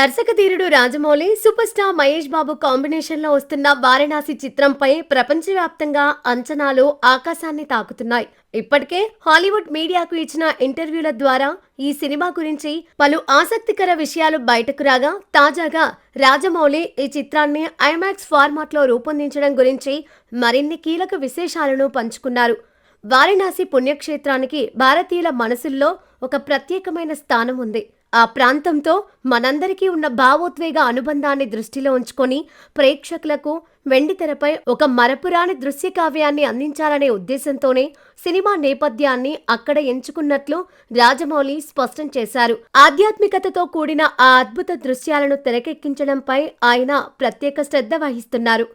దర్శకధీరుడు Rajamouli, super star Mahesh Babu combination లో వస్తున్న వారణాసి చిత్రంపై ప్రపంచవ్యాప్తంగా అంచనాలు ఆకాశాన్ని తాకుతున్నాయి. ఇప్పటికే హాలీవుడ్ మీడియాకు ఇచ్చిన ఇంటర్వ్యూల ద్వారా ఈ సినిమా గురించి పలు ఆసక్తికర విషయాలు బయటకు రాగా, తాజాగా రాజమౌళి ఈ చిత్రాన్ని ఐమాక్స్ ఫార్మాట్ లో రూపొందించడం గురించి మరిన్ని కీలక విశేషాలను పంచుకున్నారు. వారణాసి పుణ్యక్షేత్రానికి భారతీయుల మనసుల్లో ఒక ప్రత్యేకమైన స్థానం ఉంది. ఆ ప్రాంతంతో మనందరికీ ఉన్న భావోద్వేగ అనుబంధాన్ని దృష్టిలో ఉంచుకొని ప్రేక్షకులకు వెండితెరపై ఒక మరపురాని దృశ్య కావ్యాన్ని అందించాలనే ఉద్దేశంతోనే సినిమా నేపథ్యాన్ని అక్కడ ఎంచుకున్నట్లు రాజమౌళి స్పష్టం చేశారు. ఆధ్యాత్మికతతో కూడిన ఆ అద్భుత దృశ్యాలను తెరకెక్కించడంపై ఆయన ప్రత్యేక శ్రద్ధ వహిస్తున్నారు.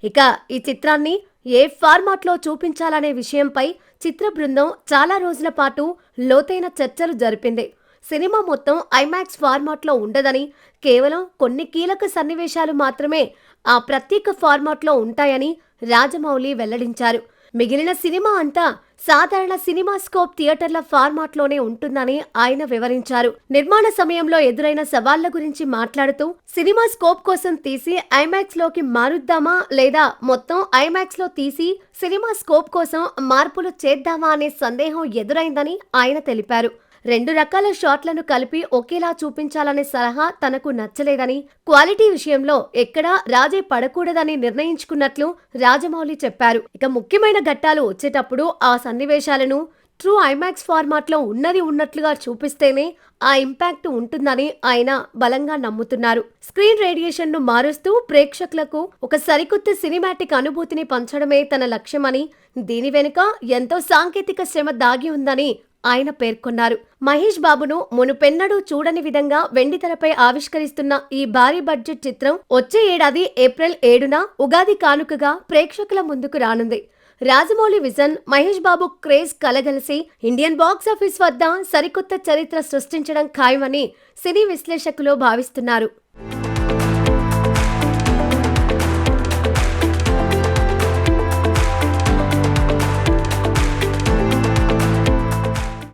ఇక ఈ చిత్రాన్ని ఏ ఫార్మాట్లో చూపించాలనే విషయంపై చిత్ర బృందం చాలా రోజుల పాటు లోతైన చర్చలు జరిపింది. సినిమా మొత్తం ఐమాక్స్ ఫార్మాట్లో ఉండదని, కేవలం కొన్ని కీలక సన్నివేశాలు మాత్రమే ఆ ప్రత్యేక ఫార్మాట్లో ఉంటాయని రాజమౌళి వెల్లడించారు. మిగిలిన సినిమా అంతా సాధారణ సినిమాస్కోప్ థియేటర్ల ఫార్మాట్లోనే ఉంటుందని ఆయన వివరించారు. నిర్మాణ సమయంలో ఎదురైన సవాళ్ల గురించి మాట్లాడుతూ, సినిమాస్కోప్ కోసం తీసి ఐమాక్స్ లోకి మారుద్దామా లేదా మొత్తం ఐమాక్స్ లో తీసి సినిమాస్కోప్ కోసం మార్పులు చేద్దామా అనే సందేహం ఎదురైందని ఆయన తెలిపారు. 2 రకాల షాట్లను కలిపి ఒకేలా చూపించాలనే సలహా తనకు నచ్చలేదని, క్వాలిటీ విషయంలో ఎక్కడా రాజీ పడకూడదని నిర్ణయించుకున్నట్లు రాజమౌళి చెప్పారు. ఇక ముఖ్యమైన ఘట్టాలు వచ్చేటప్పుడు ఆ సన్నివేశాలను ట్రూ ఐమాక్స్ ఫార్మాట్లో ఉన్నది ఉన్నట్లుగా చూపిస్తేనే ఆ ఇంపాక్ట్ ఉంటుందని ఆయన బలంగా నమ్ముతున్నారు. స్క్రీన్ రేడియేషన్ ను మారుస్తూ ప్రేక్షకులకు ఒక సరికొత్త సినిమాటిక్ అనుభూతిని పంచడమే తన లక్ష్యమని, దీని వెనుక ఎంతో సాంకేతిక శ్రమ దాగి ఉందని ఆయన పేర్కొన్నారు. మహేష్ బాబును మునుపెన్నడూ చూడని విధంగా వెండితెరపై ఆవిష్కరిస్తున్న ఈ భారీ బడ్జెట్ చిత్రం వచ్చే ఏడాది ఏప్రిల్ 7న ఉగాది కానుకగా ప్రేక్షకుల ముందుకు రానుంది. Rajamouli vision, Mahesh Babu craze కలగలిసి Indian box office వద్ద సరికొత్త చరిత్ర సృష్టించడం ఖాయమని సినీ విశ్లేషకులు భావిస్తున్నారు.